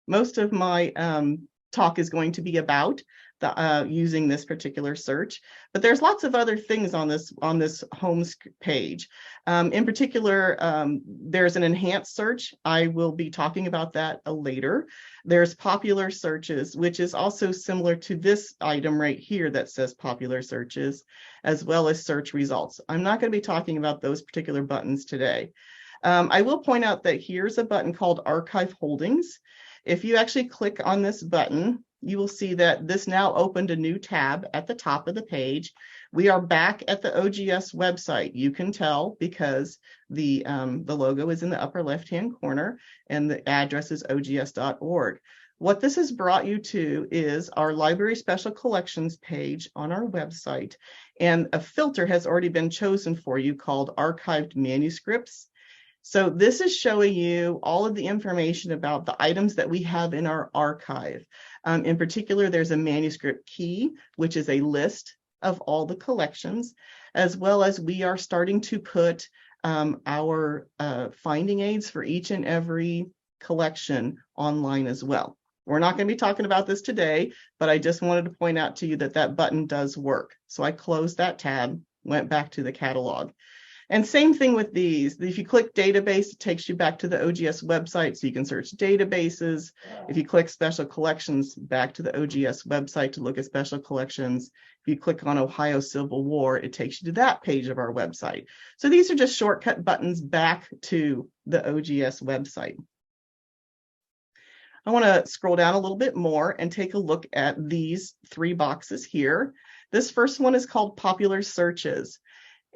Most of my talk is going to be about using this particular search, but there's lots of other things on this home page. In particular, there's an enhanced search. I will be talking about that later. There's popular searches, which is also similar to this item right here that says popular searches, as well as search results. I'm not going to be talking about those particular buttons today. I will point out that here's a button called Archive Holdings. If you actually click on this button, you will see that this now opened a new tab at the top of the page. We are back at the OGS website. You can tell because the logo is in the upper left-hand corner and the address is ogs.org. What this has brought you to is our Library Special Collections page on our website, and a filter has already been chosen for you called Archived Manuscripts. So this is showing you all of the information about the items that we have in our archive. In particular, there's a manuscript key, which is a list of all the collections, as well as we are starting to put our finding aids for each and every collection online as well. We're not going to be talking about this today, but I just wanted to point out to you that that button does work. So I closed that tab, went back to the catalog. And same thing with these. If you click database, it takes you back to the OGS website so you can search databases. If you click special collections, back to the OGS website to look at special collections. If you click on Ohio Civil War, it takes you to that page of our website. So these are just shortcut buttons back to the OGS website. I want to scroll down a little bit more and take a look at these three boxes here. This first one is called Popular Searches.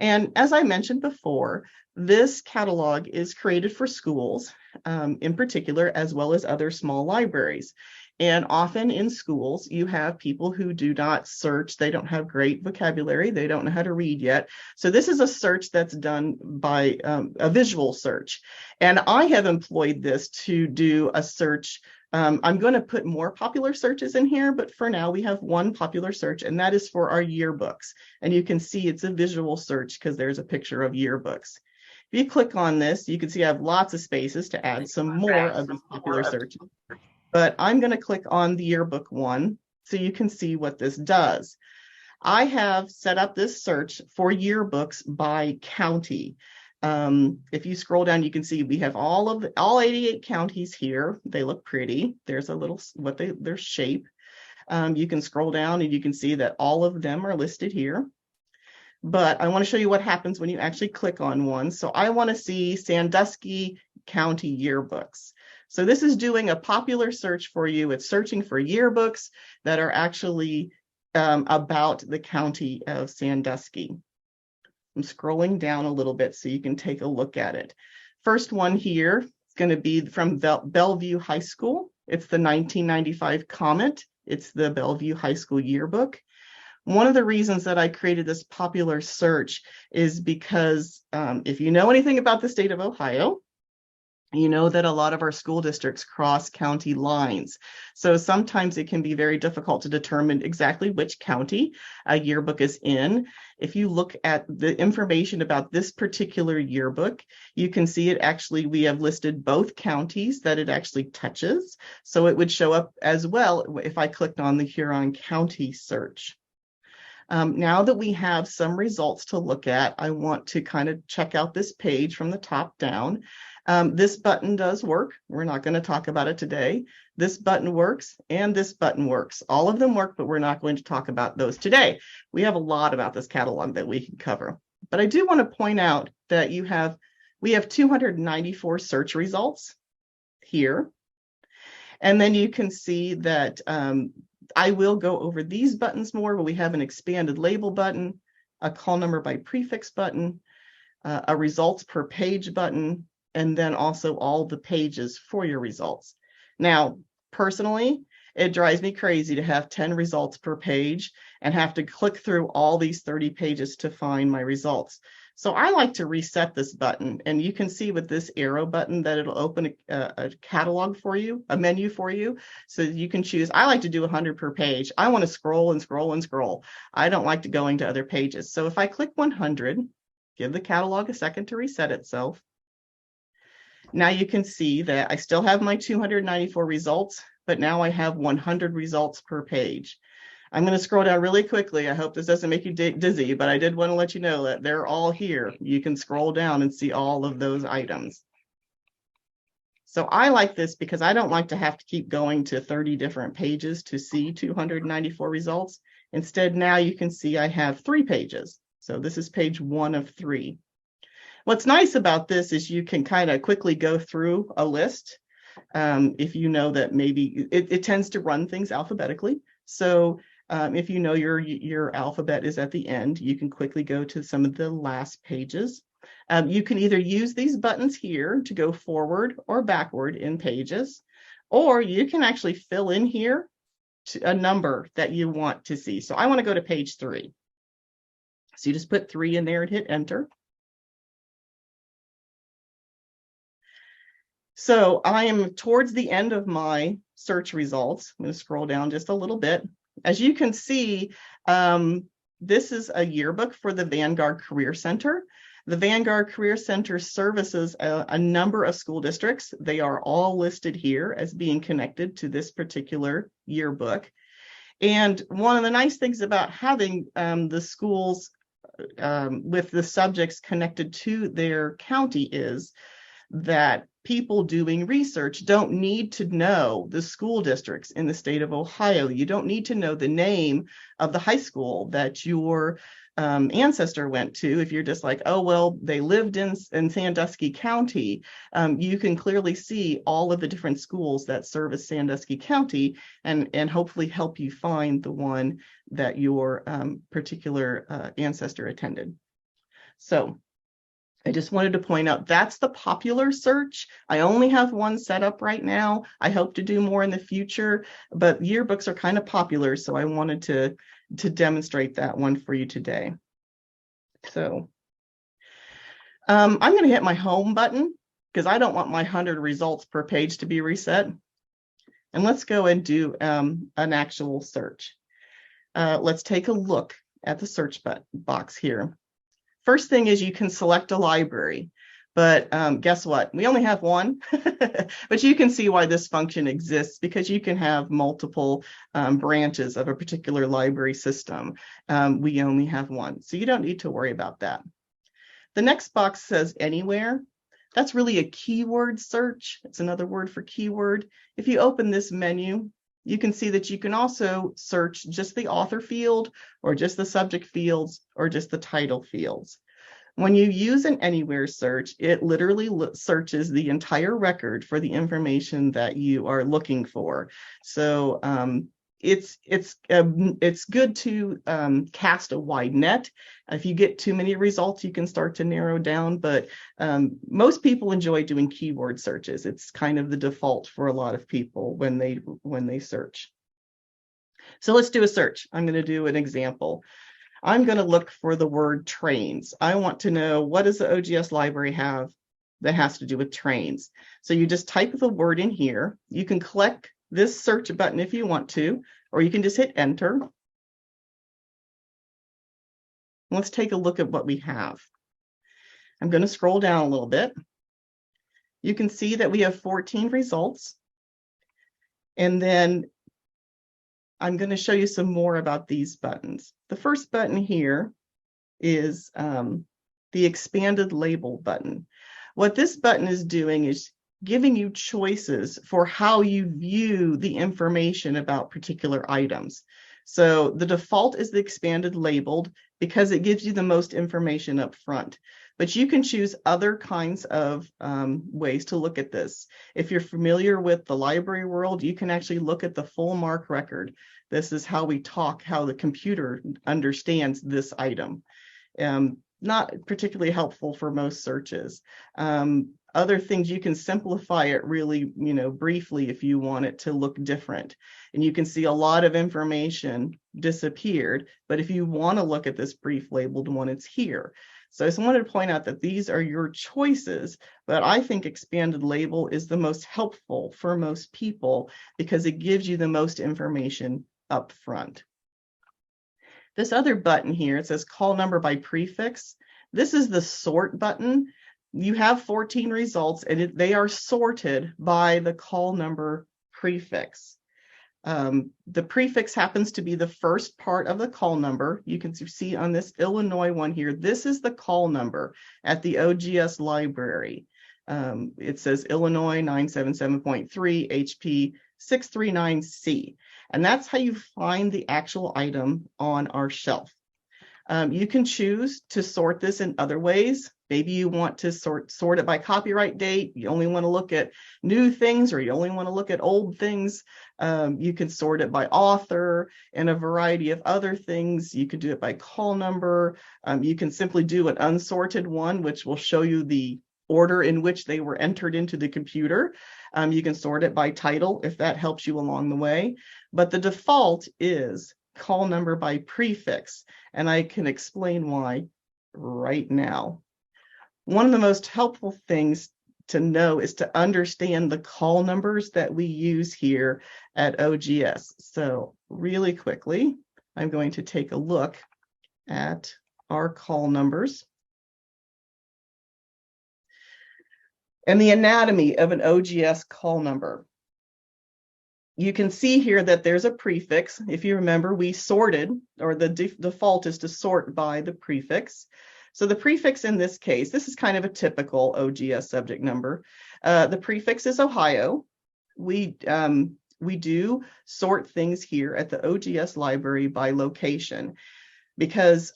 And as I mentioned before, this catalog is created for schools in particular, as well as other small libraries. And often in schools, you have people who do not search. They don't have great vocabulary. They don't know how to read yet. So this is a search that's done by a visual search. And I have employed this to do a search. I'm going to put more popular searches in here, but for now we have one popular search, and that is for our yearbooks. And you can see it's a visual search because there's a picture of yearbooks. If you click on this, you can see I have lots of spaces to add some more of these popular searches. But I'm going to click on the yearbook one so you can see what this does. I have set up this search for yearbooks by county. If you scroll down, you can see we have all 88 counties here. They look pretty. There's a little their shape. You can scroll down and you can see that all of them are listed here. But I want to show you what happens when you actually click on one. So I want to see Sandusky County yearbooks. So this is doing a popular search for you. It's searching for yearbooks that are actually about the county of Sandusky. I'm scrolling down a little bit so you can take a look at it. First one here is going to be from Bellevue High School. It's the 1995 Comet. It's the Bellevue High School yearbook. One of the reasons that I created this popular search is because if you know anything about the state of Ohio, you know that a lot of our school districts cross county lines. So sometimes it can be very difficult to determine exactly which county a yearbook is in. If you look at the information about this particular yearbook, you can see it actually, we have listed both counties that it actually touches. So it would show up as well if I clicked on the Huron County search. Now that we have some results to look at, I want to kind of check out this page from the top down. This button does work. We're not going to talk about it today. This button works and this button works. All of them work, but we're not going to talk about those today. We have a lot about this catalog that we can cover. But I do want to point out that we have 294 search results here. And then you can see that I will go over these buttons more, but we have an expanded label button, a call number by prefix button, a results per page button, and then also all the pages for your results. Now, personally, it drives me crazy to have 10 results per page and have to click through all these 30 pages to find my results. So I like to reset this button, and you can see with this arrow button that it'll open a catalog for you, a menu for you, so you can choose. I like to do 100 per page. I want to scroll and scroll and scroll. I don't like to go into other pages. So if I click 100, give the catalog a second to reset itself. Now you can see that I still have my 294 results, but now I have 100 results per page. I'm going to scroll down really quickly. I hope this doesn't make you dizzy, but I did want to let you know that they're all here. You can scroll down and see all of those items. So I like this because I don't like to have to keep going to 30 different pages to see 294 results. Instead, now you can see I have 3 pages. So this is page 1 of 3. What's nice about this is you can kind of quickly go through a list. If you know that maybe it tends to run things alphabetically. So if you know your alphabet is at the end, you can quickly go to some of the last pages. You can either use these buttons here to go forward or backward in pages, or you can actually fill in here a number that you want to see. So I want to go to page 3. So you just put 3 in there and hit enter. So I am towards the end of my search results. I'm going to scroll down just a little bit. As you can see, this is a yearbook for the Vanguard Career Center. The Vanguard Career Center services a number of school districts. They are all listed here as being connected to this particular yearbook. And one of the nice things about having the schools with the subjects connected to their county is that people doing research don't need to know the school districts in the state of Ohio. You don't need to know the name of the high school that your ancestor went to. If you're just like, oh, well, they lived in Sandusky County, you can clearly see all of the different schools that service Sandusky County and hopefully help you find the one that your particular ancestor attended. So I just wanted to point out that's the popular search. I only have one set up right now. I hope to do more in the future, but yearbooks are kind of popular, so I wanted to demonstrate that one for you today. So I'm going to hit my home button because I don't want my 100 results per page to be reset. And let's go and do an actual search. Let's take a look at the search box here. First thing is you can select a library, but guess what? We only have one, but you can see why this function exists because you can have multiple branches of a particular library system. We only have one, so you don't need to worry about that. The next box says anywhere. That's really a keyword search. It's another word for keyword. If you open this menu, you can see that you can also search just the author field or just the subject fields or just the title fields. When you use an anywhere search, it literally searches the entire record for the information that you are looking for. So it's good to cast a wide net. If you get too many results, you can start to narrow down, but most people enjoy doing keyword searches. It's kind of the default for a lot of people when they search. So let's do a search. I'm going to do an example. I'm going to look for the word trains. I want to know, what does the OGS library have that has to do with trains? So you just type the word in here. You can click this search button if you want to, or you can just hit enter. Let's take a look at what we have. I'm going to scroll down a little bit. You can see that we have 14 results. And then I'm going to show you some more about these buttons. The first button here is the expanded label button. What this button is doing is giving you choices for how you view the information about particular items. So the default is the expanded labeled because it gives you the most information up front. But you can choose other kinds of ways to look at this. If you're familiar with the library world, you can actually look at the full MARC record. This is how we talk, how the computer understands this item. Not particularly helpful for most searches. Other things, you can simplify it really, briefly if you want it to look different. And you can see a lot of information disappeared, but if you want to look at this brief labeled one, it's here. So I just wanted to point out that these are your choices, but I think expanded label is the most helpful for most people because it gives you the most information up front. This other button here, it says call number by prefix. This is the sort button. you have 14 results, and they are sorted by the call number prefix. The prefix happens to be the first part of the call number. You can see on this Illinois one here, this is the call number at the OGS library. It says Illinois 977.3 HP 639C, and that's how you find the actual item on our shelf. You can choose to sort this in other ways. Maybe you want to sort it by copyright date. You only want to look at new things, or you only want to look at old things. You can sort it by author and a variety of other things. You could do it by call number. You can simply do an unsorted one, which will show you the order in which they were entered into the computer. You can sort it by title if that helps you along the way. But the default is call number by prefix, and I can explain why right now. One of the most helpful things to know is to understand the call numbers that we use here at OGS. So really quickly, I'm going to take a look at our call numbers. And the anatomy of an OGS call number. You can see here that there's a prefix. If you remember, we sorted, or the default is to sort by the prefix. So the prefix in this case, this is kind of a typical OGS subject number. The prefix is Ohio. We do sort things here at the OGS library by location, because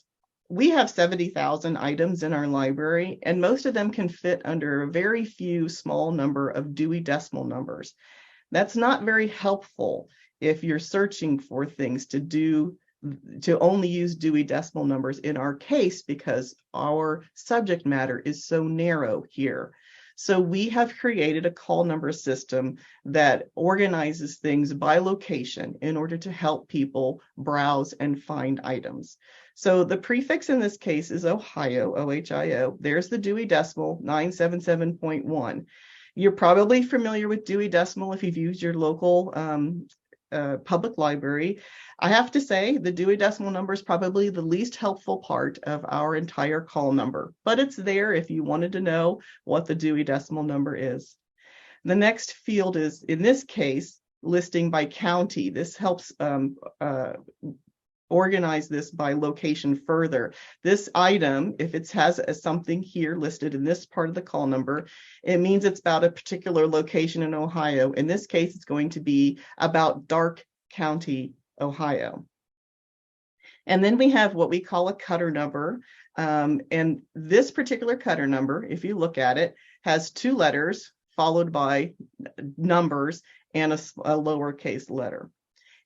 we have 70,000 items in our library, and most of them can fit under a very few small number of Dewey Decimal numbers. That's not very helpful if you're searching for things to only use Dewey Decimal numbers in our case, because our subject matter is so narrow here. So we have created a call number system that organizes things by location in order to help people browse and find items. So the prefix in this case is Ohio, O-H-I-O. There's the Dewey Decimal, 977.1. You're probably familiar with Dewey Decimal if you've used your local public library. I have to say the Dewey Decimal number is probably the least helpful part of our entire call number, but it's there if you wanted to know what the Dewey Decimal number is. The next field is, in this case, listing by county. This helps organize this by location further. This item, if it has something here listed in this part of the call number, it means it's about a particular location in Ohio. In this case, it's going to be about Darke County, Ohio. And then we have what we call a cutter number. And this particular cutter number, if you look at it, has 2 letters followed by numbers and a lowercase letter.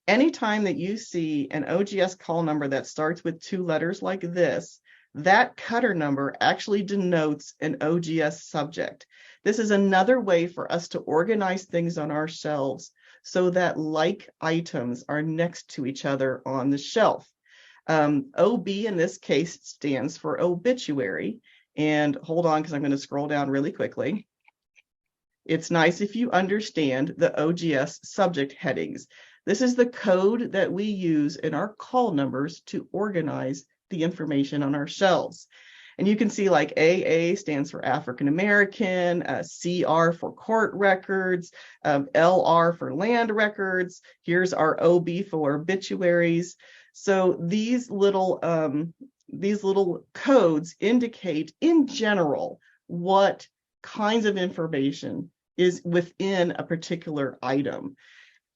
Anytime that you see an OGS call number that starts with 2 letters like this, that cutter number actually denotes an OGS subject. This is another way for us to organize things on our shelves so that like items are next to each other on the shelf. OB in this case stands for obituary. And hold on, because I'm going to scroll down really quickly. It's nice if you understand the OGS subject headings. This is the code that we use in our call numbers to organize the information on our shelves. And you can see like AA stands for African American, CR for court records, LR for land records. Here's our OB for obituaries. So these little codes indicate in general what kinds of information is within a particular item.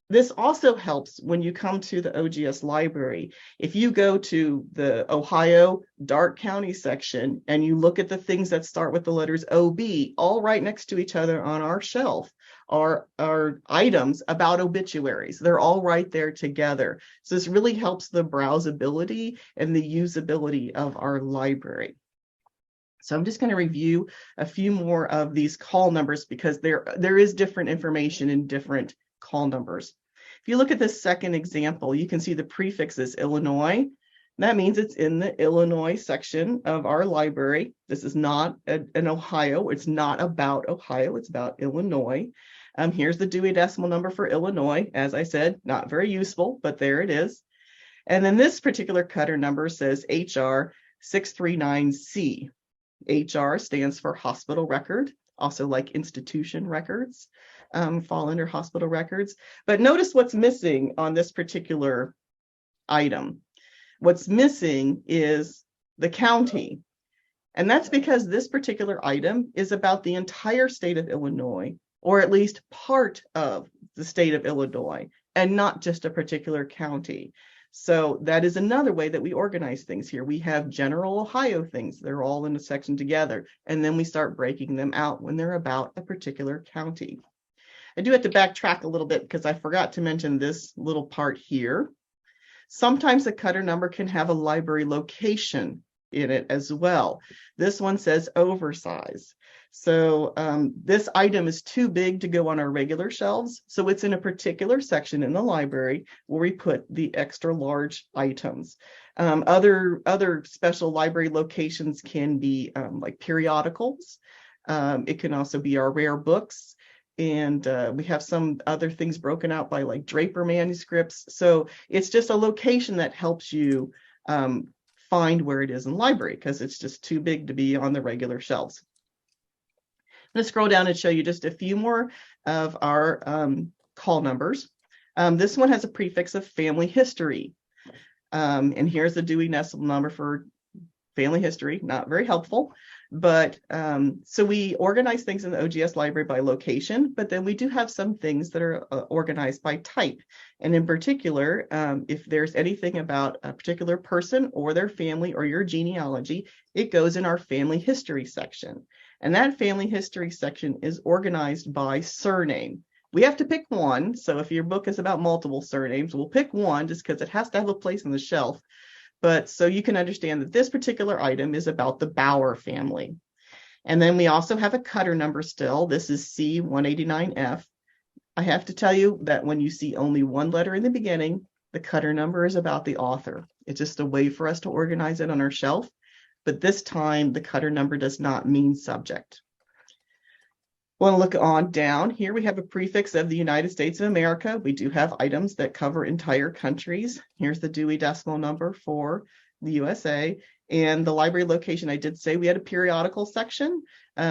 This also helps when you come to the OGS library. If you go to the Ohio Darke County section and you look at the things that start with the letters OB, all right next to each other on our shelf are items about obituaries. They're all right there together. So this really helps the browsability and the usability of our library. So I'm just going to review a few more of these call numbers because there is different information in different call numbers. If you look at this second example, you can see the prefix is Illinois. That means it's in the Illinois section of our library. This is not an Ohio. It's not about Ohio. It's about Illinois. Here's the Dewey Decimal number for Illinois. As I said, not very useful, but there it is. And then this particular cutter number says HR 639C. HR stands for hospital record, also like institution records fall under hospital records. But notice what's missing on this particular item. What's missing is the county. And that's because this particular item is about the entire state of Illinois, or at least part of the state of Illinois, and not just a particular county. So that is another way that we organize things here. We have general Ohio things. They're all in a section together. And then we start breaking them out when they're about a particular county. I do have to backtrack a little bit because I forgot to mention this little part here. Sometimes the cutter number can have a library location in it as well. This one says oversize. So this item is too big to go on our regular shelves. So it's in a particular section in the library where we put the extra large items. Other special library locations can be like periodicals. It can also be our rare books. And we have some other things broken out by like Draper manuscripts. So it's just a location that helps you find where it is in the library because it's just too big to be on the regular shelves. I'm going to scroll down and show you just a few more of our call numbers. This one has a prefix of family history. And here's the Dewey Decimal number for family history, not very helpful. But so we organize things in the OGS library by location, but then we do have some things that are organized by type. And in particular, if there's anything about a particular person or their family or your genealogy, it goes in our family history section. And that family history section is organized by surname. We have to pick one. So if your book is about multiple surnames, we'll pick one just because it has to have a place on the shelf. But so you can understand that this particular item is about the Bauer family. And then we also have a cutter number still. This is C189F. I have to tell you that when you see only one letter in the beginning, the cutter number is about the author. It's just a way for us to organize it on our shelf. But this time, the cutter number does not mean subject. Want to look on down here, we have a prefix of the United States of America. We do have items that cover entire countries. Here's the Dewey Decimal number for the USA. And the library location, I did say we had a periodical section.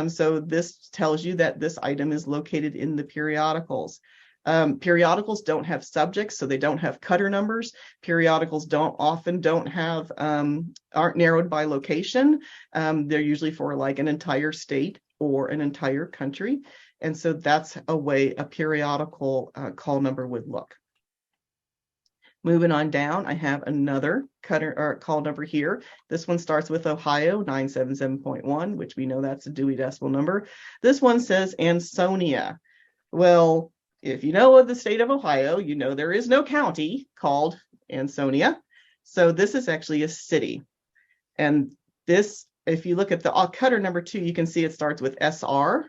So this tells you that this item is located in the periodicals. Periodicals don't have subjects, so they don't have cutter numbers. Periodicals often aren't narrowed by location. They're usually for like an entire state or an entire country. And so that's a way a periodical call number would look. Moving on down, I have another call number here. This one starts with Ohio 977.1, which we know that's a Dewey Decimal number. This one says Ansonia. Well, if you know of the state of Ohio, you know there is no county called Ansonia. So this is actually a city. And this, if you look at the cutter number 2, you can see it starts with SR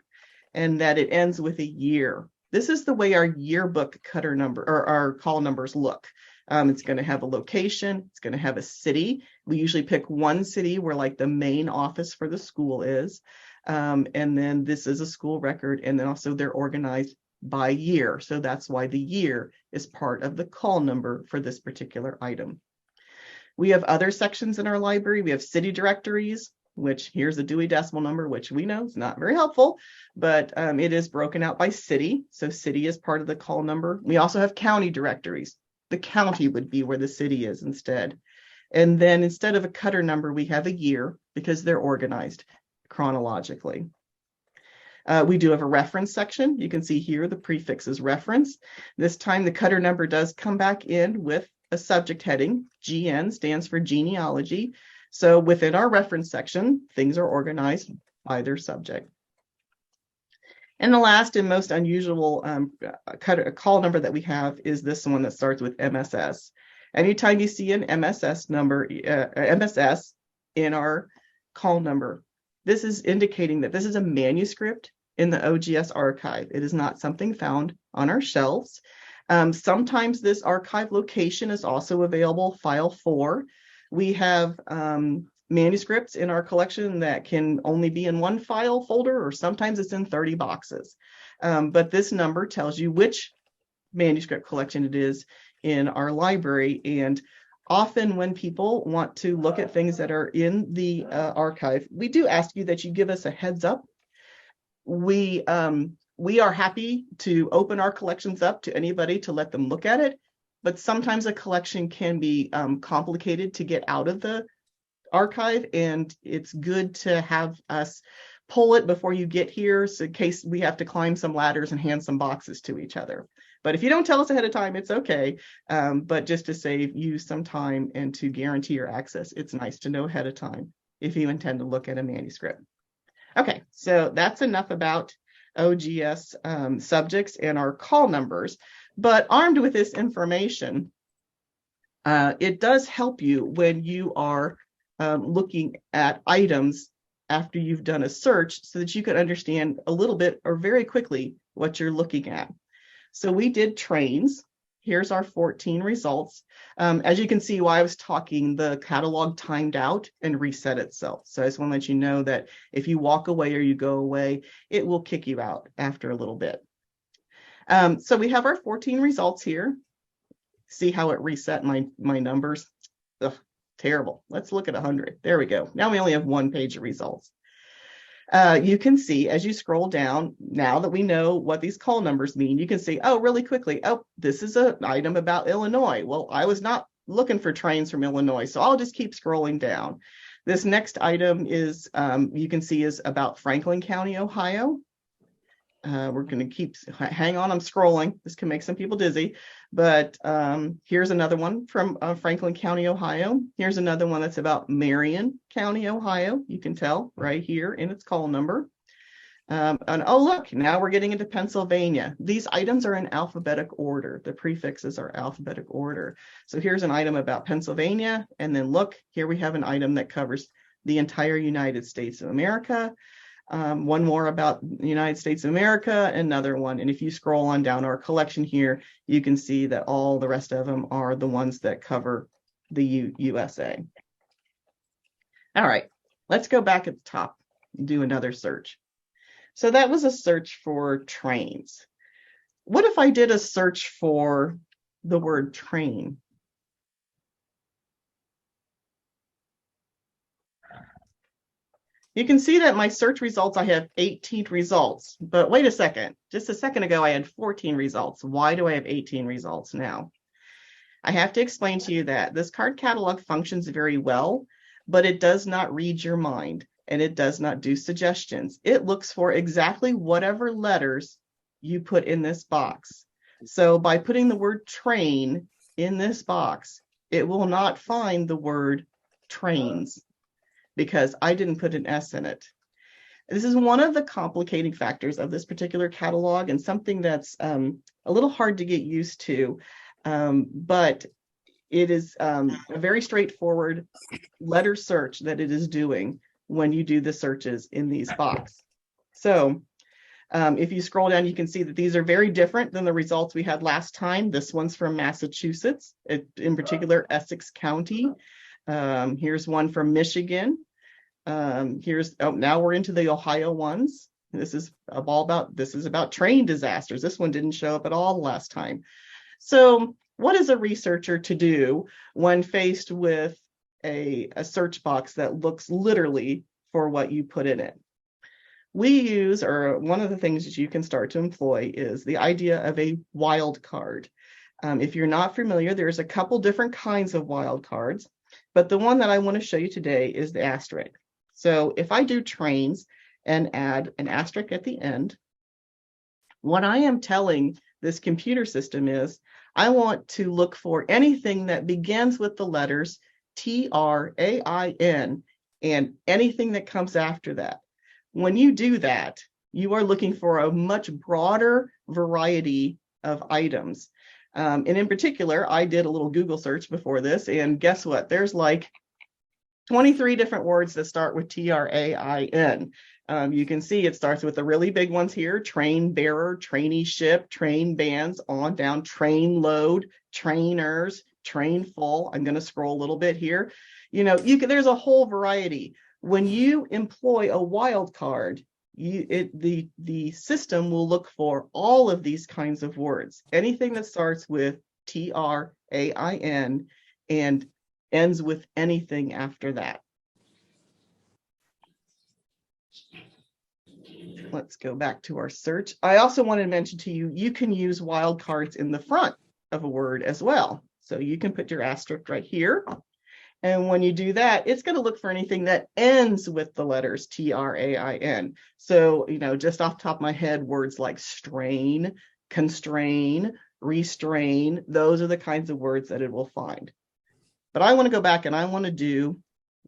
and that it ends with a year. This is the way our yearbook cutter number or our call numbers look. It's going to have a location. It's going to have a city. We usually pick one city where like the main office for the school is. And then this is a school record. And then also they're organized by year. So that's why the year is part of the call number for this particular item. We have other sections in our library. We have city directories, which here's a Dewey Decimal number, which we know is not very helpful, but it is broken out by city. So city is part of the call number. We also have county directories. The county would be where the city is instead. And then instead of a cutter number, we have a year because they're organized chronologically. We do have a reference section. You can see here the prefix is reference. This time the cutter number does come back in with a subject heading. GN stands for genealogy. So within our reference section, things are organized by their subject. And the last and most unusual call number that we have is this one that starts with MSS. Anytime you see an MSS number, MSS in our call number, this is indicating that this is a manuscript in the OGS archive. It is not something found on our shelves. Sometimes this archive location is also available, file 4. We have manuscripts in our collection that can only be in one file folder, or sometimes it's in 30 boxes. But this number tells you which manuscript collection it is in our library. And often when people want to look at things that are in the archive, we do ask you that you give us a heads up. We are happy to open our collections up to anybody to let them look at it, but sometimes a collection can be complicated to get out of the archive, and it's good to have us pull it before you get here, so in case we have to climb some ladders and hand some boxes to each other. But if you don't tell us ahead of time, it's okay. But just to save you some time and to guarantee your access, it's nice to know ahead of time if you intend to look at a manuscript. Okay, so that's enough about OGS subjects and our call numbers. But armed with this information, it does help you when you are looking at items after you've done a search, so that you can understand a little bit or very quickly what you're looking at. So we did trains. Here's our 14 results. As you can see, while I was talking, the catalog timed out and reset itself. So I just want to let you know that if you walk away or you go away, it will kick you out after a little bit. So we have our 14 results here. See how it reset my numbers? Ugh, terrible. Let's look at 100. There we go. Now we only have one page of results. You can see as you scroll down, now that we know what these call numbers mean, you can see, oh, really quickly, oh, this is an item about Illinois. Well, I was not looking for trains from Illinois, so I'll just keep scrolling down. This next item is, you can see, is about Franklin County, Ohio. We're going to keep, hang on, I'm scrolling. This can make some people dizzy, but here's another one from Franklin County, Ohio. Here's another one that's about Marion County, Ohio. You can tell right here in its call number. And oh, look, now we're getting into Pennsylvania. These items are in alphabetic order. The prefixes are alphabetic order. So here's an item about Pennsylvania. And then look, here we have an item that covers the entire United States of America. One more about the United States of America, another one. And if you scroll on down our collection here, you can see that all the rest of them are the ones that cover the USA. All right, let's go back at the top and do another search. So that was a search for trains. What if I did a search for the word train? You can see that my search results, I have 18 results, but wait a second. Just a second ago, I had 14 results. Why do I have 18 results now? I have to explain to you that this card catalog functions very well, but it does not read your mind and it does not do suggestions. It looks for exactly whatever letters you put in this box. So by putting the word train in this box, it will not find the word trains, because I didn't put an S in it. This is one of the complicating factors of this particular catalog, and something that's a little hard to get used to, but it is a very straightforward letter search that it is doing when you do the searches in these boxes. So if you scroll down, you can see that these are very different than the results we had last time. This one's from Massachusetts, in particular Essex County. Here's one from Michigan. Now we're into the Ohio ones. This is about train disasters. This one didn't show up at all last time. So what is a researcher to do when faced with a search box that looks literally for what you put in it? We use, or one of the things that you can start to employ, is the idea of a wildcard. If you're not familiar, there's a couple different kinds of wildcards. But the one that I want to show you today is the asterisk. So if I do trains and add an asterisk at the end, what I am telling this computer system is I want to look for anything that begins with the letters TRAIN and anything that comes after that. When you do that, you are looking for a much broader variety of items. And in particular, I did a little Google search before this, and guess what? There's like 23 different words that start with TRAIN. You can see it starts with the really big ones here: train bearer, traineeship, train bands, on down, train load, trainers, train full. I'm going to scroll a little bit here. There's a whole variety. When you employ a wildcard, the system will look for all of these kinds of words, anything that starts with TRAIN and ends with anything after that. Let's go back to our search. I also wanted to mention to you, you can use wildcards in the front of a word as well. So you can put your asterisk right here. And when you do that, it's going to look for anything that ends with the letters T-R-A-I-N. So, just off the top of my head, words like strain, constrain, restrain, those are the kinds of words that it will find. But I want to go back and I want to do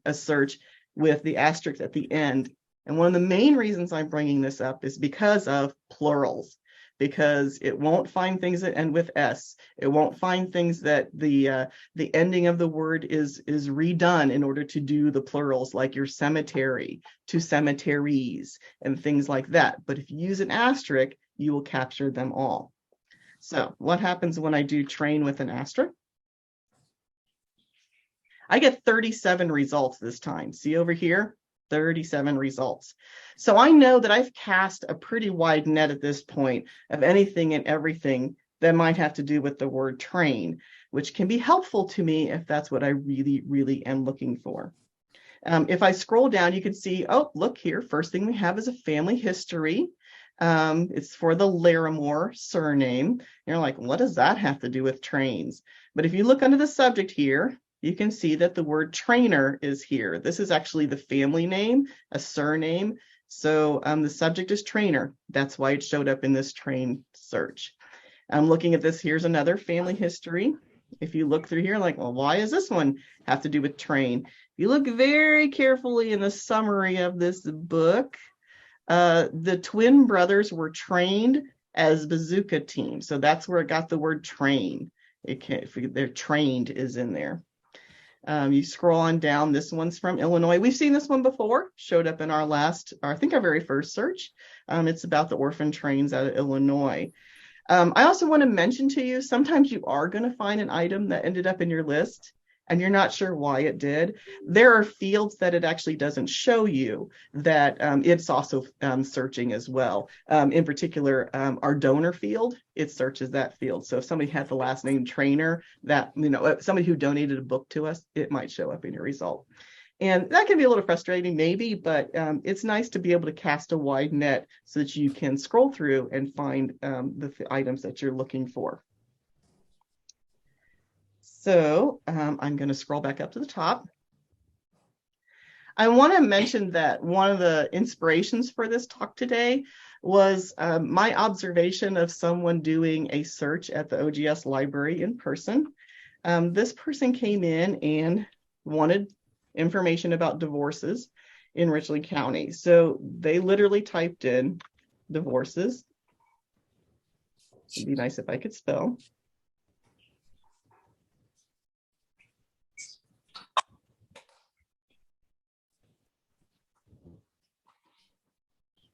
a search with the asterisk at the end. And one of the main reasons I'm bringing this up is because of plurals, because it won't find things that end with S. It won't find things that the ending of the word is redone in order to do the plurals, like your cemetery to cemeteries and things like that. But if you use an asterisk, you will capture them all. So what happens when I do train with an asterisk? I get 37 results this time. See over here? 37 results. So I know that I've cast a pretty wide net at this point of anything and everything that might have to do with the word train, which can be helpful to me if that's what I really, really am looking for. If I scroll down, you can see, oh, look here. First thing we have is a family history. It's for the Larimore surname. You're like, what does that have to do with trains? But if you look under the subject here, you can see that the word trainer is here. This is actually the family name, a surname. So the subject is trainer. That's why it showed up in this train search. I'm looking at this. Here's another family history. If you look through here, like, well, why does this one have to do with train? If you look very carefully in the summary of this book, the twin brothers were trained as bazooka team. So that's where it got the word train. They're trained is in there. You scroll on down, this one's from Illinois. We've seen this one before, showed up in our very first search. It's about the orphan trains out of Illinois. I also want to mention to you, sometimes you are going to find an item that ended up in your list and you're not sure why it did. There are fields that it actually doesn't show you that it's also searching as well. In particular, our donor field, it searches that field. So if somebody had the last name Trainer, that, somebody who donated a book to us, it might show up in your result. And that can be a little frustrating maybe, but it's nice to be able to cast a wide net so that you can scroll through and find the items that you're looking for. So I'm going to scroll back up to the top. I want to mention that one of the inspirations for this talk today was my observation of someone doing a search at the OGS library in person. This person came in and wanted information about divorces in Richland County. So they literally typed in divorces. It'd be nice if I could spell.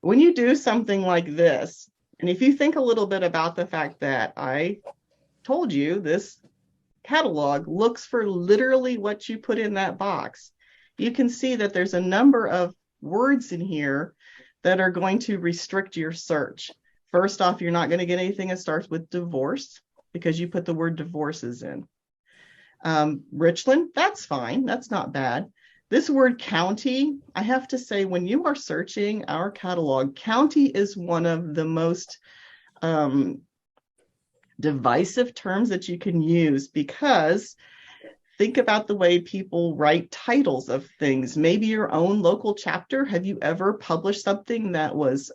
When you do something like this, and if you think a little bit about the fact that I told you this catalog looks for literally what you put in that box, you can see that there's a number of words in here that are going to restrict your search. First off, you're not going to get anything that starts with divorce because you put the word divorces in. Richland, that's fine. That's not bad. This word county, I have to say, when you are searching our catalog, county is one of the most divisive terms that you can use, because think about the way people write titles of things. Maybe your own local chapter. Have you ever published something that was,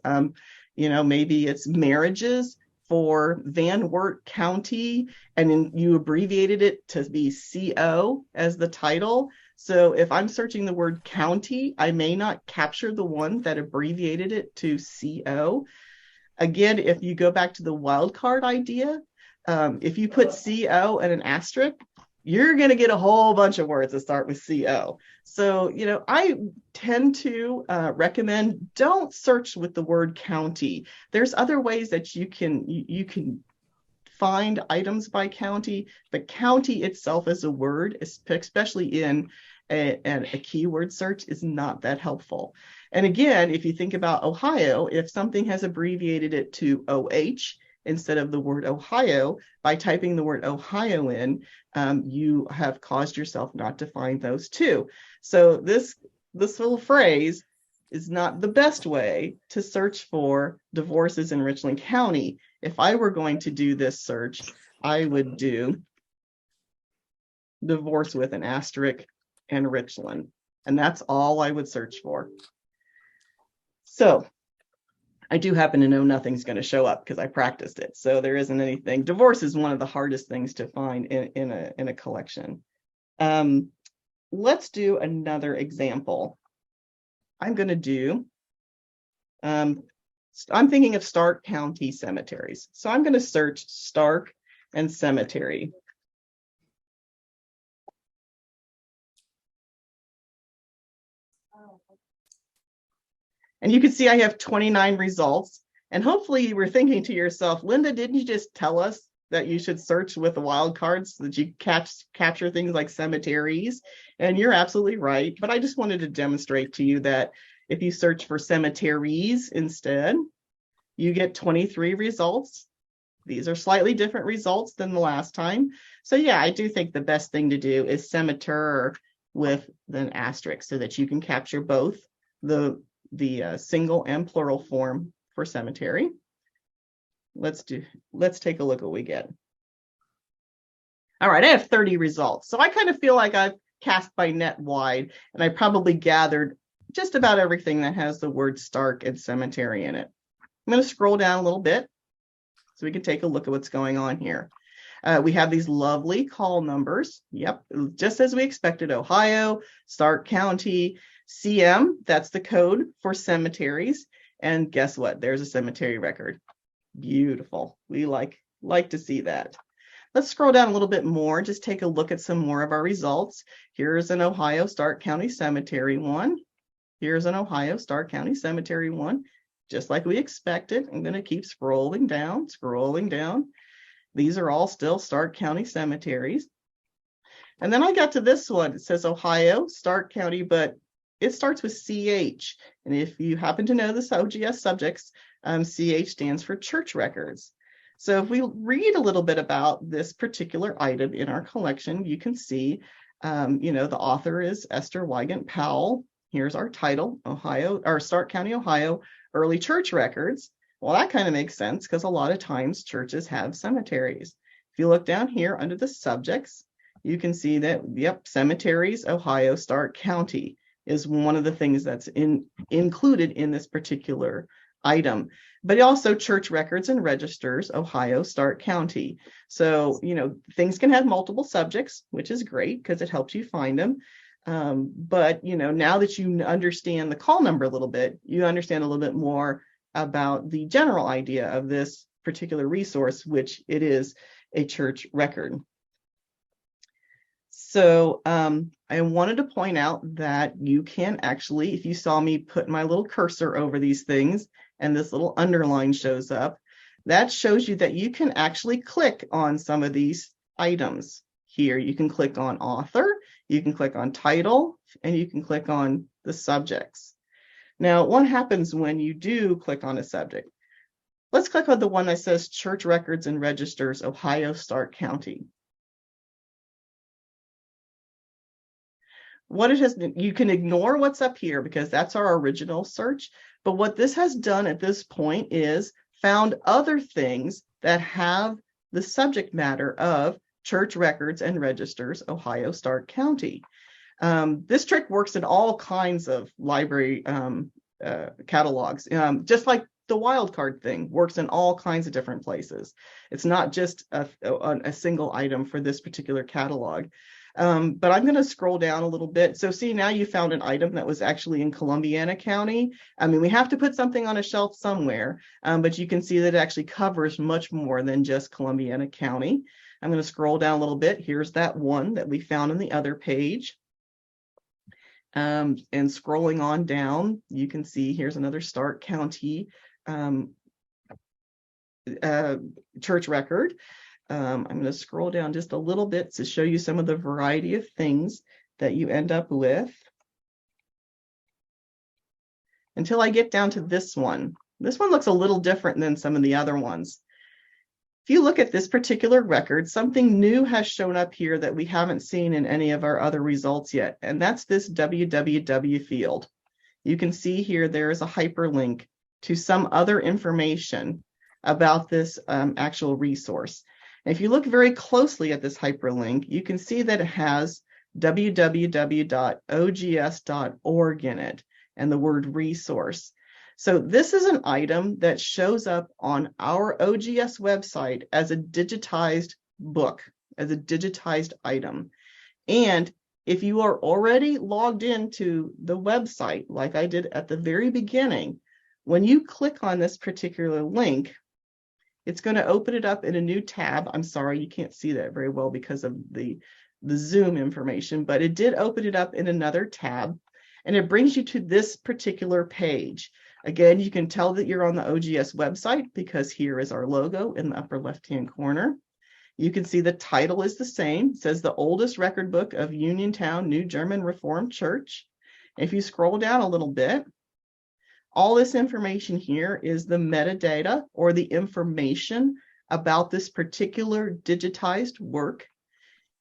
maybe it's marriages for Van Wert County, and then you abbreviated it to be CO as the title. So if I'm searching the word county, I may not capture the one that abbreviated it to CO. Again, if you go back to the wildcard idea, if you put CO and an asterisk, you're going to get a whole bunch of words that start with CO. So, I tend to recommend don't search with the word county. There's other ways that you can find items by county, but county itself as a word, especially in a keyword search, is not that helpful. And again, if you think about Ohio, if something has abbreviated it to OH, instead of the word Ohio, by typing the word Ohio in, you have caused yourself not to find those two. So this little phrase is not the best way to search for divorces in Richland County. If I were going to do this search, I would do divorce with an asterisk and Richland, and that's all I would search for. So I do happen to know nothing's going to show up because I practiced it. So there isn't anything. Divorce is one of the hardest things to find in a collection. Let's do another example. I'm going to do, I'm thinking of Stark County cemeteries. So I'm going to search Stark and cemetery. And you can see I have 29 results. And hopefully you were thinking to yourself, Linda, didn't you just tell us that you should search with the wildcards so that you capture things like cemeteries? And you're absolutely right. But I just wanted to demonstrate to you that if you search for cemeteries instead, you get 23 results. These are slightly different results than the last time. So yeah, I do think the best thing to do is cemetery with an asterisk so that you can capture both the single and plural form for cemetery. Let's take a look at what we get. All right, I have 30 results. So I kind of feel like I've cast my net wide, and I probably gathered just about everything that has the word Stark and cemetery in it. I'm going to scroll down a little bit so we can take a look at what's going on here. We have these lovely call numbers. Yep, just as we expected. Ohio, Stark County, CM, that's the code for cemeteries. And guess what? There's a cemetery record. Beautiful. We like to see that. Let's scroll down a little bit more, just take a look at some more of our results. Here's an Ohio Stark County Cemetery one. Here's an Ohio Stark County Cemetery one, just like we expected. I'm going to keep scrolling down. These are all still Stark County cemeteries. And then I got to this one. It says Ohio Stark County, but it starts with CH. And if you happen to know this OGS subjects, CH stands for church records. So if we read a little bit about this particular item in our collection, you can see, the author is Esther Wygant Powell. Here's our title, Ohio, or Stark County, Ohio, Early Church Records. Well, that kind of makes sense because a lot of times churches have cemeteries. If you look down here under the subjects, you can see that, yep, cemeteries, Ohio, Stark County is one of the things that's included in this particular item. But also church records and registers, Ohio, Stark County. So, things can have multiple subjects, which is great because it helps you find them. But, now that you understand the call number a little bit, you understand a little bit more about the general idea of this particular resource, which it is a church record. So I wanted to point out that you can actually, if you saw me put my little cursor over these things and this little underline shows up, that shows you that you can actually click on some of these items here. You can click on author, you can click on title, and you can click on the subjects. Now, what happens when you do click on a subject? Let's click on the one that says Church Records and Registers, Ohio, Stark County. What it has, you can ignore what's up here because that's our original search. But what this has done at this point is found other things that have the subject matter of Church Records and Registers, Ohio, Stark County. This trick works in all kinds of library catalogs, just like the wildcard thing works in all kinds of different places. It's not just a single item for this particular catalog. But I'm going to scroll down a little bit. So see, now you found an item that was actually in Columbiana County. I mean, we have to put something on a shelf somewhere, but you can see that it actually covers much more than just Columbiana County. I'm going to scroll down a little bit. Here's that one that we found on the other page. And scrolling on down, you can see here's another Stark County church record. I'm going to scroll down just a little bit to show you some of the variety of things that you end up with until I get down to this one. This one looks a little different than some of the other ones. If you look at this particular record, something new has shown up here that we haven't seen in any of our other results yet, and that's this www field. You can see here there is a hyperlink to some other information about this actual resource. And if you look very closely at this hyperlink, you can see that it has www.ogs.org in it and the word resource. So this is an item that shows up on our OGS website as a digitized book, as a digitized item. And if you are already logged into the website, like I did at the very beginning, when you click on this particular link, it's going to open it up in a new tab. I'm sorry, you can't see that very well because of the Zoom information, but it did open it up in another tab, and it brings you to this particular page. Again, you can tell that you're on the OGS website because here is our logo in the upper left-hand corner. You can see the title is the same. It says the oldest record book of Uniontown New German Reformed Church. If you scroll down a little bit, all this information here is the metadata or the information about this particular digitized work.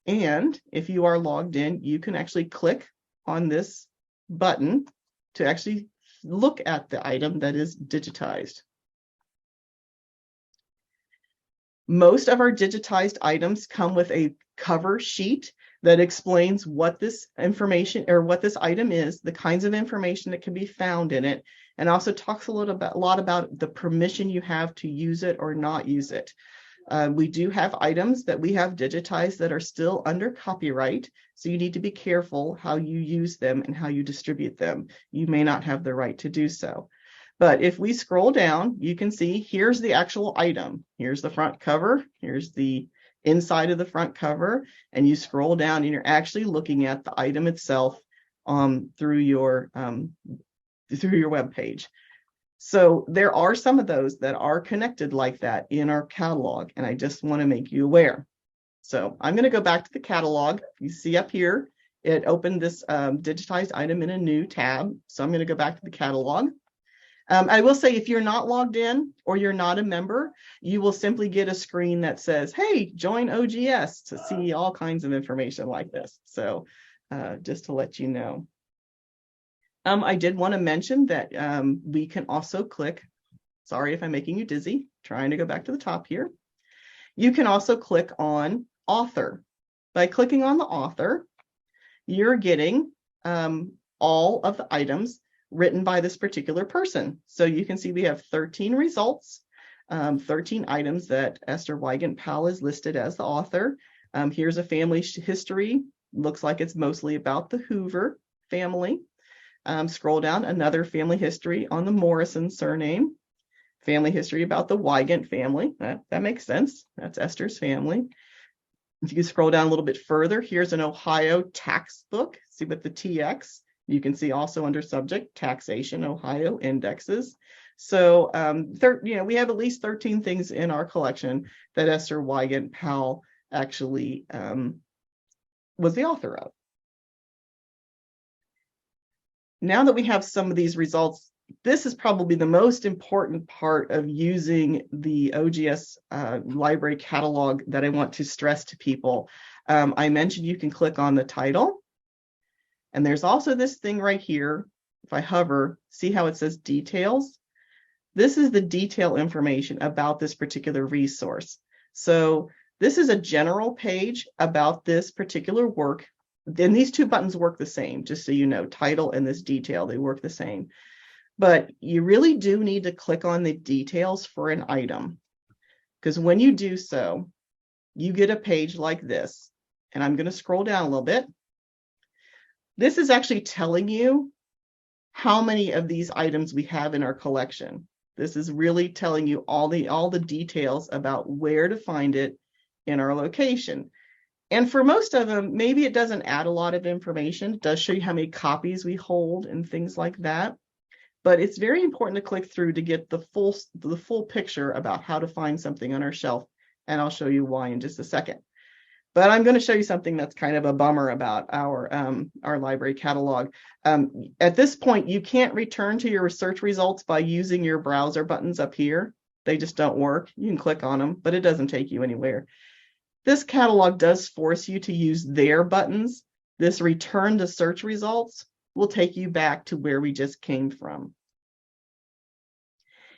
And if you are logged in, you can actually click on this button to actually look at the item that is digitized. Most of our digitized items come with a cover sheet that explains what this information or what this item is, the kinds of information that can be found in it, and also talks a lot about the permission you have to use it or not use it. We do have items that we have digitized that are still under copyright, so you need to be careful how you use them and how you distribute them. You may not have the right to do so. But if we scroll down, you can see here's the actual item. Here's the front cover. Here's the inside of the front cover. And you scroll down and you're actually looking at the item itself through your web page. So there are some of those that are connected like that in our catalog, and I just want to make you aware. So I'm going to go back to the catalog. You see up here, it opened this digitized item in a new tab. So I'm going to go back to the catalog. I will say if you're not logged in or you're not a member, you will simply get a screen that says, hey, join OGS to see all kinds of information like this. So just to let you know. I did want to mention that we can also click, sorry if I'm making you dizzy, trying to go back to the top here. You can also click on author. By clicking on the author, you're getting all of the items written by this particular person. So you can see we have 13 results, 13 items that Esther Weigand-Powell is listed as the author. Here's a family history. Looks like it's mostly about the Hoover family. Scroll down, another family history on the Morrison surname. Family history about the Weigand family. That makes sense. That's Esther's family. If you scroll down a little bit further, here's an Ohio tax book. See with the TX. You can see also under subject, taxation, Ohio indexes. So, we have at least 13 things in our collection that Esther Weigand-Powell actually was the author of. Now that we have some of these results, this is probably the most important part of using the OGS Library Catalog that I want to stress to people. I mentioned you can click on the title. And there's also this thing right here. If I hover, see how it says details? This is the detail information about this particular resource. So this is a general page about this particular work. Then these two buttons work the same, just so you know, title and this detail, they work the same. But you really do need to click on the details for an item, because when you do so, you get a page like this. And I'm going to scroll down a little bit. This is actually telling you how many of these items we have in our collection. This is really telling you all the details about where to find it in our location. And for most of them, maybe it doesn't add a lot of information. It does show you how many copies we hold and things like that. But it's very important to click through to get the full picture about how to find something on our shelf. And I'll show you why in just a second. But I'm going to show you something that's kind of a bummer about our library catalog. At this point, you can't return to your search results by using your browser buttons up here. They just don't work. You can click on them, but it doesn't take you anywhere. This catalog does force you to use their buttons. This return to search results will take you back to where we just came from.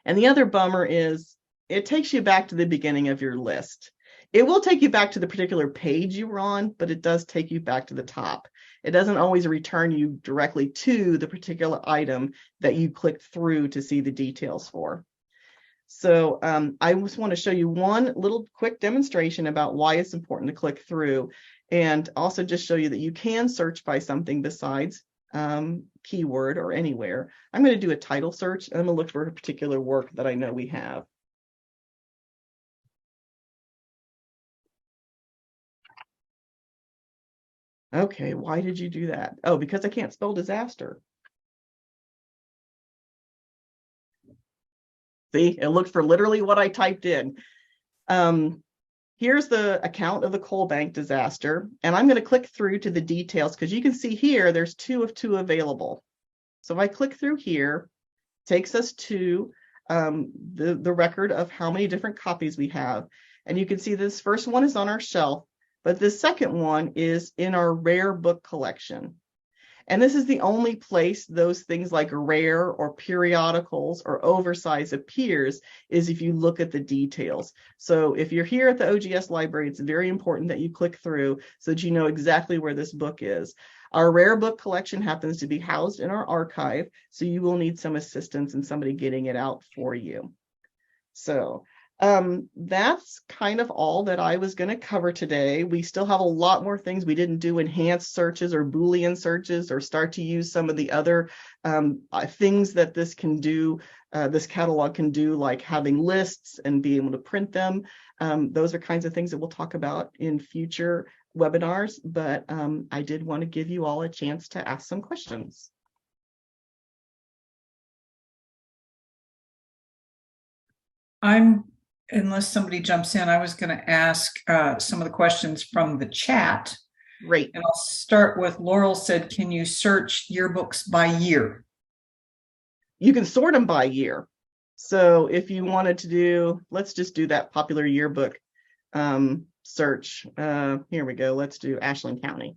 And the other bummer is it takes you back to the beginning of your list. It will take you back to the particular page you were on, but it does take you back to the top. It doesn't always return you directly to the particular item that you clicked through to see the details for. So I just want to show you one little quick demonstration about why it's important to click through, and also just show you that you can search by something besides keyword or anywhere. I'm going to do a title search, and I'm going to look for a particular work that I know we have. Okay, why did you do that? Oh, because I can't spell disaster. See, it looked for literally what I typed in. Here's the account of the coal bank disaster, and I'm going to click through to the details because you can see here there's 2 of 2 available. So if I click through here, it takes us to the record of how many different copies we have. And you can see this first one is on our shelf, but the second one is in our rare book collection. And this is the only place those things like rare or periodicals or oversize appears, is if you look at the details. So if you're here at the OGS library, it's very important that you click through so that you know exactly where this book is. Our rare book collection happens to be housed in our archive, so you will need some assistance in somebody getting it out for you. So that's kind of all that I was going to cover today. We still have a lot more things. We didn't do enhanced searches or Boolean searches or start to use some of the other things that this can do, this catalog can do, like having lists and be able to print them. Those are kinds of things that we'll talk about in future webinars, but I did want to give you all a chance to ask some questions. Unless somebody jumps in, I was going to ask some of the questions from the chat. Great. And I'll start with Laurel said, can you search yearbooks by year? You can sort them by year. So if you wanted to do, let's just do that popular yearbook search. Here we go. Let's do Ashland County.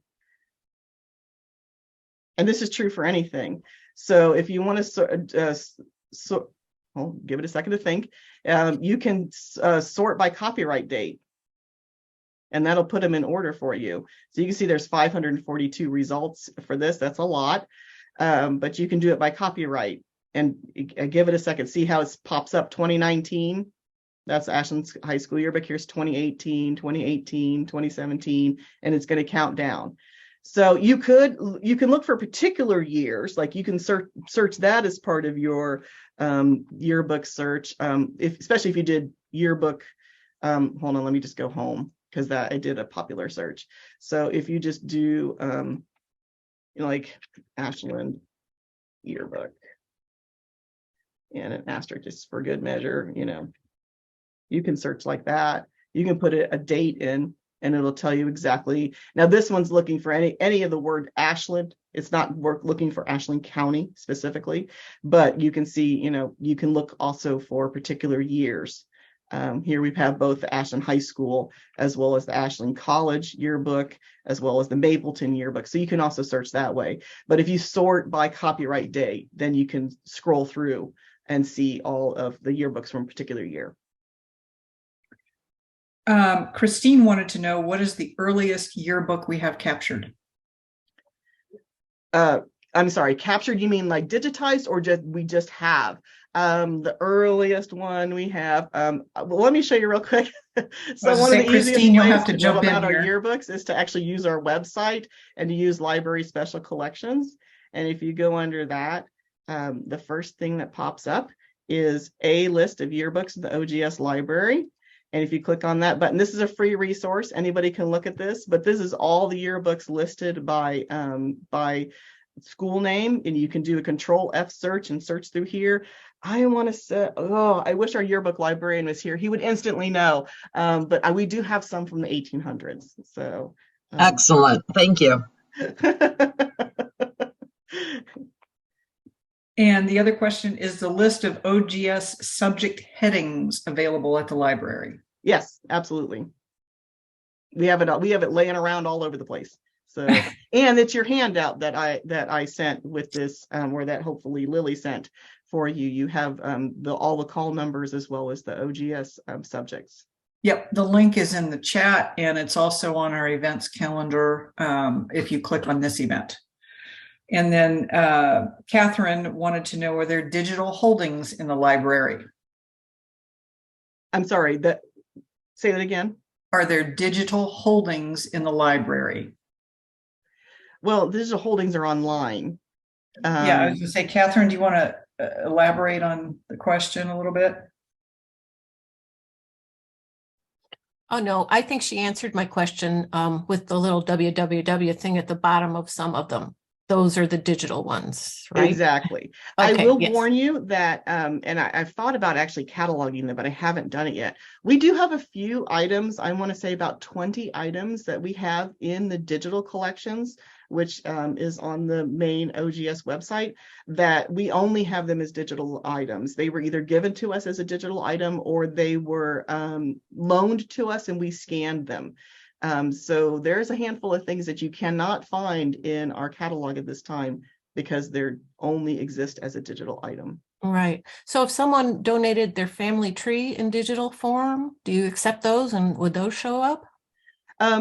And this is true for anything. So if you want to I'll give it a second to think. You can sort by copyright date, and that'll put them in order for you. So you can see there's 542 results for this. That's a lot, but you can do it by copyright. And give it a second. See how it pops up 2019? That's Ashland High School yearbook. Here's 2018, 2018, 2017, and it's going to count down. So you can look for particular years, like you can search that as part of your yearbook search. Especially if you did yearbook, hold on, let me just go home because I did a popular search. So if you just do like Ashland yearbook and an asterisk just for good measure, you can search like that. You can put a date in, and it'll tell you exactly. Now this one's looking for any of the word Ashland. It's not looking for Ashland County specifically, but you can see, you can look also for particular years. Here we have both the Ashland High School as well as the Ashland College yearbook, as well as the Mapleton yearbook. So you can also search that way. But if you sort by copyright date, then you can scroll through and see all of the yearbooks from a particular year. Christine wanted to know, what is the earliest yearbook we have captured? I'm sorry, captured, you mean like digitized or we just have? The earliest one we have, well, let me show you real quick. So one of the easiest ways you'll have to know jump about in our here. yearbooks is to actually use our website and to use library special collections. And if you go under that, the first thing that pops up is a list of yearbooks in the OGS library. And if you click on that button, this is a free resource. Anybody can look at this, but this is all the yearbooks listed by school name, and you can do a Control F search and search through here. I want to say, I wish our yearbook librarian was here. He would instantly know, but we do have some from the 1800s. So excellent. Thank you. And the other question is the list of OGS subject headings available at the library. Yes, absolutely. We have it laying around all over the place. So, and it's your handout that I sent with this, or that hopefully Lily sent for you. You have all the call numbers as well as the OGS subjects. Yep, the link is in the chat, and it's also on our events calendar if you click on this event. And then Catherine wanted to know, are there digital holdings in the library? I'm sorry, say that again. Are there digital holdings in the library? Well, digital holdings are online. Yeah, I was going to say, Catherine, do you want to elaborate on the question a little bit? Oh, no, I think she answered my question with the little www thing at the bottom of some of them. Those are the digital ones, right? Exactly. Okay, I will yes. warn you that, and I've thought about actually cataloging them, but I haven't done it yet. We do have a few items. I want to say about 20 items that we have in the digital collections, which is on the main OGS website, that we only have them as digital items. They were either given to us as a digital item or they were loaned to us and we scanned them. So there's a handful of things that you cannot find in our catalog at this time because they only exist as a digital item. Right. So if someone donated their family tree in digital form, do you accept those and would those show up?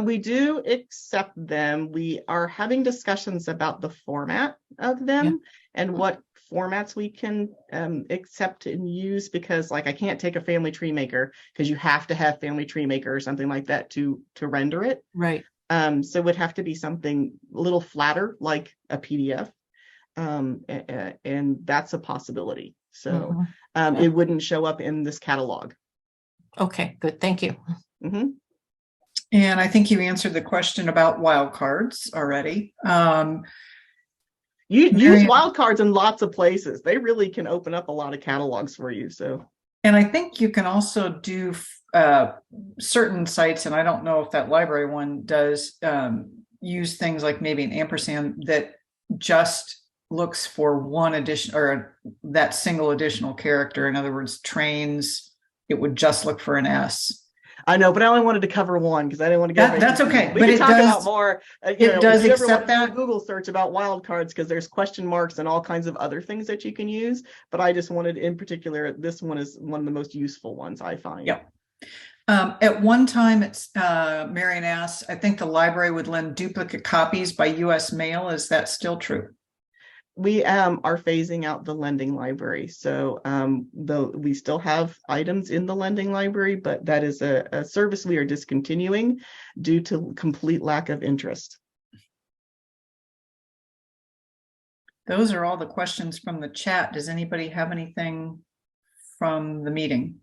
We do accept them. We are having discussions about the format of them and what formats we can accept and use, because like I can't take a family tree maker because you have to have family tree maker or something like that to render it. Right. So it would have to be something a little flatter like a PDF. And that's a possibility. So it wouldn't show up in this catalog. Okay, good. Thank you. Mm-hmm. And I think you answered the question about wildcards already. You use wildcards in lots of places. They really can open up a lot of catalogs for you. So, and I think you can also do certain sites, and I don't know if that library one does use things like maybe an ampersand that just looks for one addition or that single additional character. In other words, trains, it would just look for an S. I know, but I only wanted to cover one because I didn't want to get that's okay. We can talk about more. It does accept that Google search about wildcards because there's question marks and all kinds of other things that you can use. But I just wanted, in particular, this one is one of the most useful ones I find. Yep. At one time, it's Marion asks, I think the library would lend duplicate copies by U.S. mail. Is that still true? We are phasing out the lending library. So we still have items in the lending library, but that is a service we are discontinuing due to complete lack of interest. Those are all the questions from the chat. Does anybody have anything from the meeting?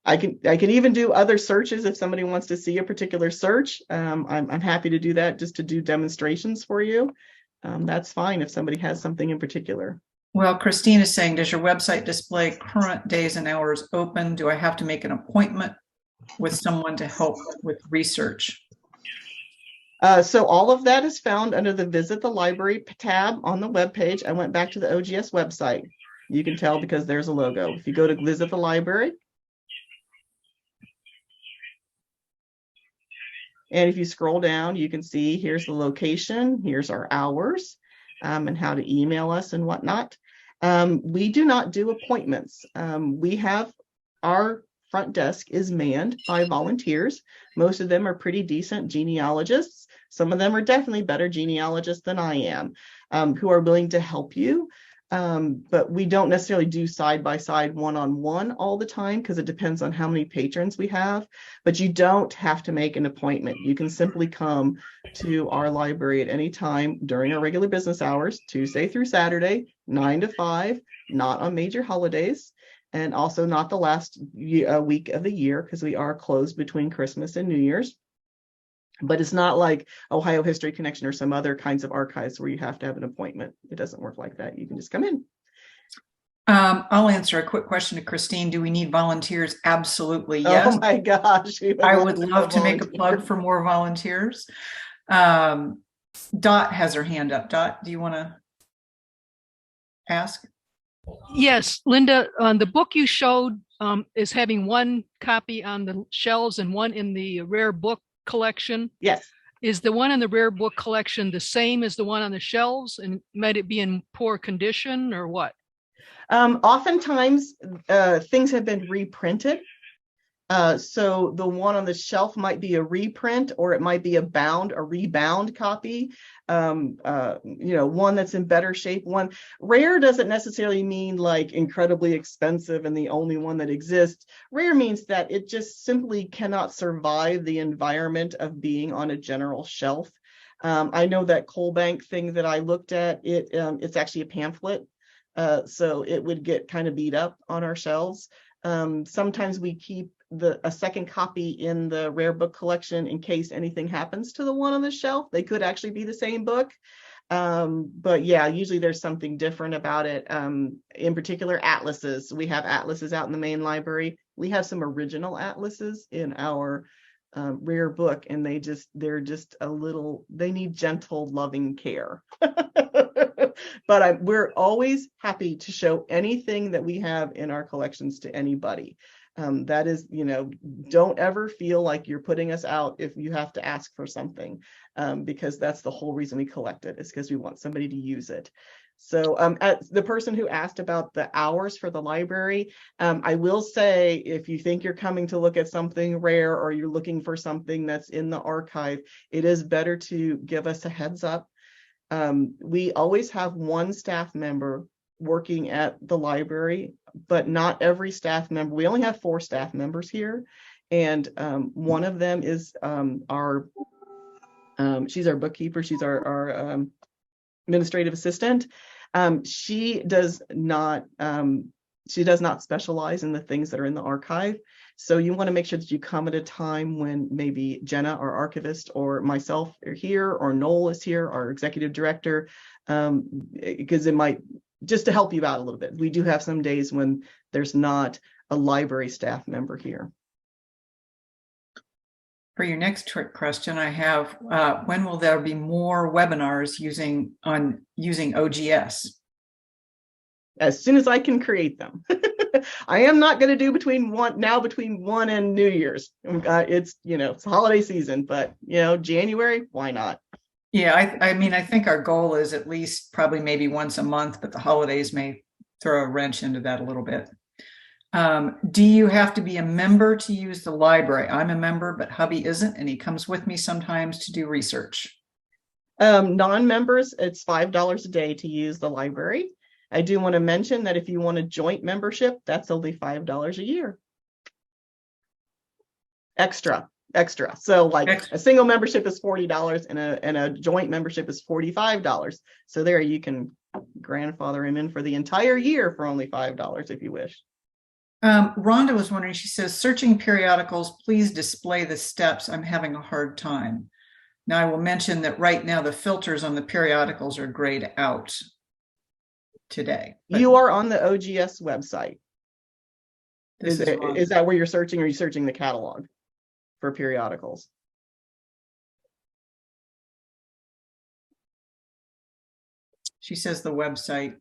I can even do other searches if somebody wants to see a particular search. I'm happy to do that just to do demonstrations for you. That's fine if somebody has something in particular. Well, Christine is saying, does your website display current days and hours open? Do I have to make an appointment with someone to help with research? So all of that is found under the Visit the Library tab on the webpage. I went back to the OGS website. You can tell because there's a logo. If you go to Visit the Library, and if you scroll down, you can see here's the location, here's our hours, and how to email us and whatnot. We do not do appointments. We have our front desk is manned by volunteers. Most of them are pretty decent genealogists. Some of them are definitely better genealogists than I am, who are willing to help you. But we don't necessarily do side-by-side one-on-one all the time because it depends on how many patrons we have. But you don't have to make an appointment. You can simply come to our library at any time during our regular business hours, Tuesday through Saturday, 9 to 5, not on major holidays, and also not the last week of the year because we are closed between Christmas and New Year's. But it's not like Ohio History Connection or some other kinds of archives where you have to have an appointment. It doesn't work like that. You can just come in. I'll answer a quick question to Christine. Do we need volunteers? Absolutely, yes. Oh my gosh. I would love to make a plug for more volunteers. Dot has her hand up. Dot, do you want to ask? Yes, Linda, the book you showed is having one copy on the shelves and one in the rare book collection. Yes. Is the one in the rare book collection the same as the one on the shelves, and might it be in poor condition or what? Oftentimes, things have been reprinted. So the one on the shelf might be a reprint, or it might be a rebound copy. One that's in better shape. One rare doesn't necessarily mean like incredibly expensive and the only one that exists. Rare means that it just simply cannot survive the environment of being on a general shelf. I know that Coal Bank thing that I looked at, it's actually a pamphlet. So it would get kind of beat up on our shelves. Sometimes we keep a second copy in the rare book collection in case anything happens to the one on the shelf. They could actually be the same book. But yeah, usually there's something different about it. In particular, atlases. We have atlases out in the main library. We have some original atlases in our rare book, and they need gentle, loving care. But we're always happy to show anything that we have in our collections to anybody. That is, don't ever feel like you're putting us out if you have to ask for something, because that's the whole reason we collect it, is because we want somebody to use it. So the person who asked about the hours for the library, I will say, if you think you're coming to look at something rare or you're looking for something that's in the archive, it is better to give us a heads up. We always have one staff member working at the library, but not every staff member. We only have 4 staff members here, and one of them is she's our bookkeeper. She's our administrative assistant. She does not specialize in the things that are in the archive. So you want to make sure that you come at a time when maybe Jenna, our archivist, or myself are here, or Noel is here, our executive director, because it might, just to help you out a little bit. We do have some days when there's not a library staff member here. For your next question, I have, when will there be more webinars using OGS? As soon as I can create them. I am not going to do between one and New Year's. It's holiday season, but January, why not? Yeah, I mean, I think our goal is at least probably maybe once a month, but the holidays may throw a wrench into that a little bit. Do you have to be a member to use the library? I'm a member, but hubby isn't, and he comes with me sometimes to do research. Non-members, it's $5 a day to use the library. I do want to mention that if you want a joint membership, that's only $5 a year. Extra. So a single membership is $40 and a joint membership is $45. So there you can grandfather him in for the entire year for only $5 if you wish. Rhonda was wondering, she says, searching periodicals, please display the steps. I'm having a hard time. Now I will mention that right now the filters on the periodicals are grayed out today. You are on the OGS website. Is that where you're searching, or are you searching the catalog for periodicals? She says the website.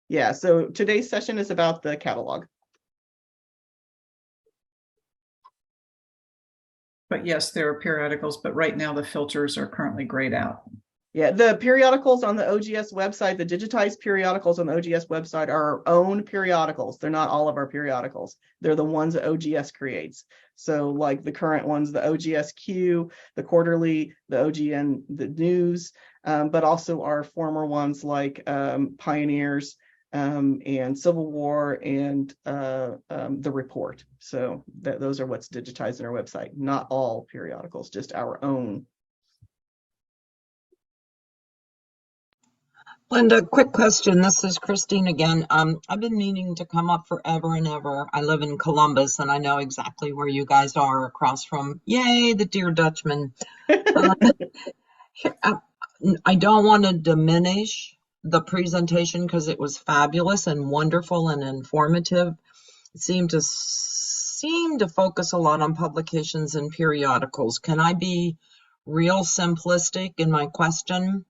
Yeah, so today's session is about the catalog. But yes, there are periodicals, but right now the filters are currently grayed out. Yeah, the periodicals on the OGS website, the digitized periodicals on the OGS website are our own periodicals. They're not all of our periodicals. They're the ones that OGS creates. So like the current ones, the OGS Q, the quarterly, the OGN, the news, but also our former ones like Pioneers and Civil War and the report. So those are what's digitized in our website. Not all periodicals, just our own. Linda, quick question. This is Christine again. I've been meaning to come up forever and ever. I live in Columbus, and I know exactly where you guys are, across from, yay, the Dear Dutchman. I don't want to diminish the presentation because it was fabulous and wonderful and informative. It seemed to focus a lot on publications and periodicals. Can I be real simplistic in my question.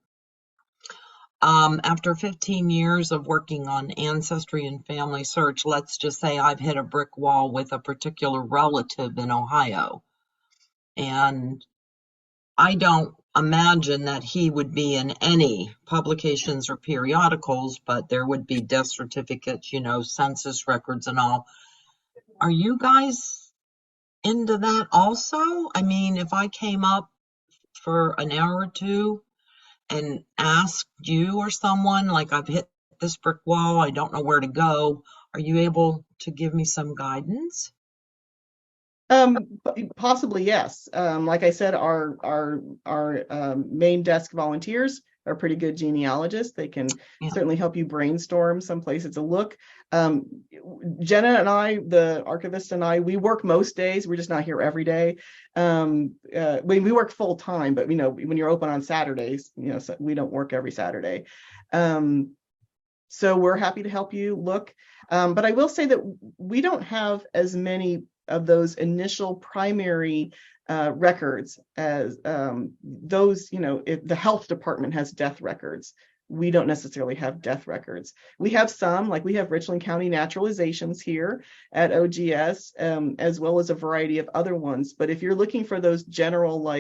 After 15 years of working on ancestry and family search, let's just say I've hit a brick wall with a particular relative in Ohio. And I don't imagine that he would be in any publications or periodicals, but there would be death certificates, census records and all. Are you guys into that also? I mean, if I came up for an hour or two and asked you or someone, like, I've hit this brick wall, I don't know where to go, are you able to give me some guidance? Possibly, yes. Like I said, our main desk volunteers are pretty good genealogists. They can certainly help you brainstorm some places to look. Jenna and I, the archivist and I, we work most days. We're just not here every day. We work full time, but when you're open on Saturdays, so we don't work every Saturday. So we're happy to help you look. But I will say that we don't have as many of those initial primary records as those, if the health department has death records, we don't necessarily have death records. We have some, like we have Richland County naturalizations here at OGS, as well as a variety of other ones. But if you're looking for those general,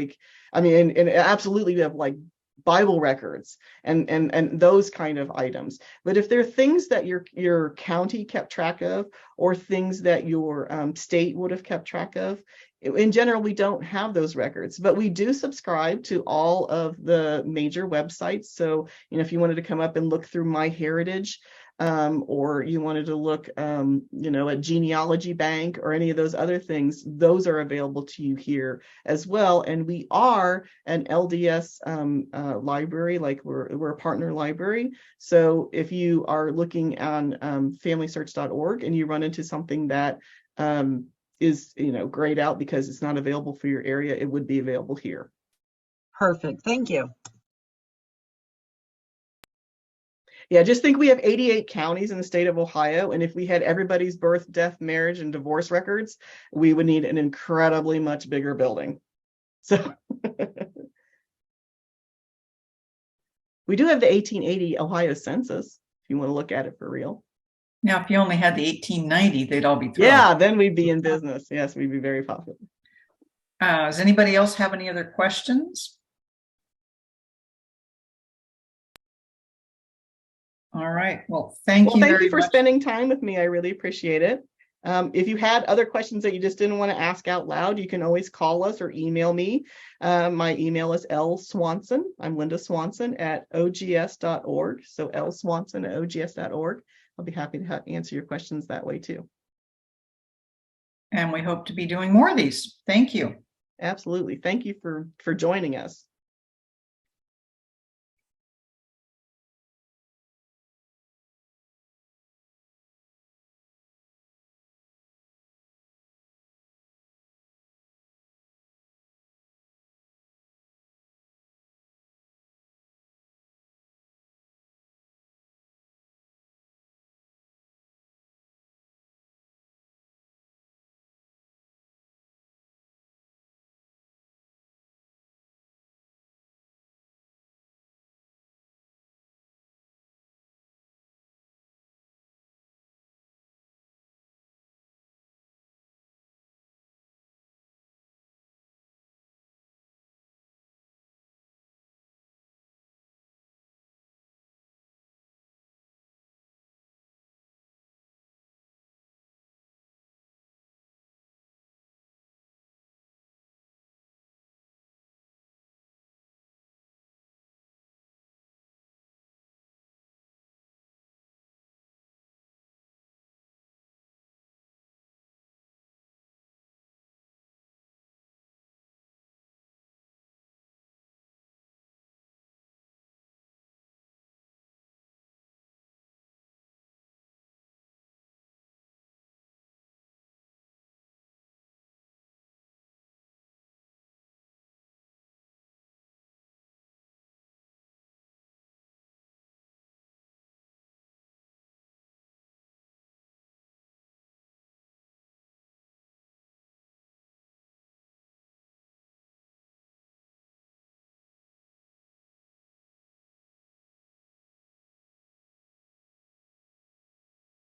and absolutely we have like Bible records and those kind of items. But if there are things that your county kept track of, or things that your state would have kept track of, in general, we don't have those records, but we do subscribe to all of the major websites. So, if you wanted to come up and look through MyHeritage, or you wanted to look, at Genealogy Bank or any of those other things, those are available to you here as well. And we are an LDS library, like we're a partner library. So if you are looking on FamilySearch.org and you run into something that is grayed out because it's not available for your area, it would be available here. Perfect. Thank you. Yeah, just think we have 88 counties in the state of Ohio, and if we had everybody's birth, death, marriage, and divorce records, we would need an incredibly much bigger building. So we do have the 1880 Ohio census, if you want to look at it for real. Now, if you only had the 1890, they'd all be thrilled. Yeah, then we'd be in business. Yes, we'd be very popular. Does anybody else have any other questions? All right. Well, thank you for much. spending time with me. I really appreciate it. If you had other questions that you just didn't want to ask out loud, you can always call us or email me. My email is lswanson. I'm Linda Swanson at ogs.org. So lswanson at ogs.org. I'll be happy to answer your questions that way too. And we hope to be doing more of these. Thank you. Absolutely. Thank you for joining us.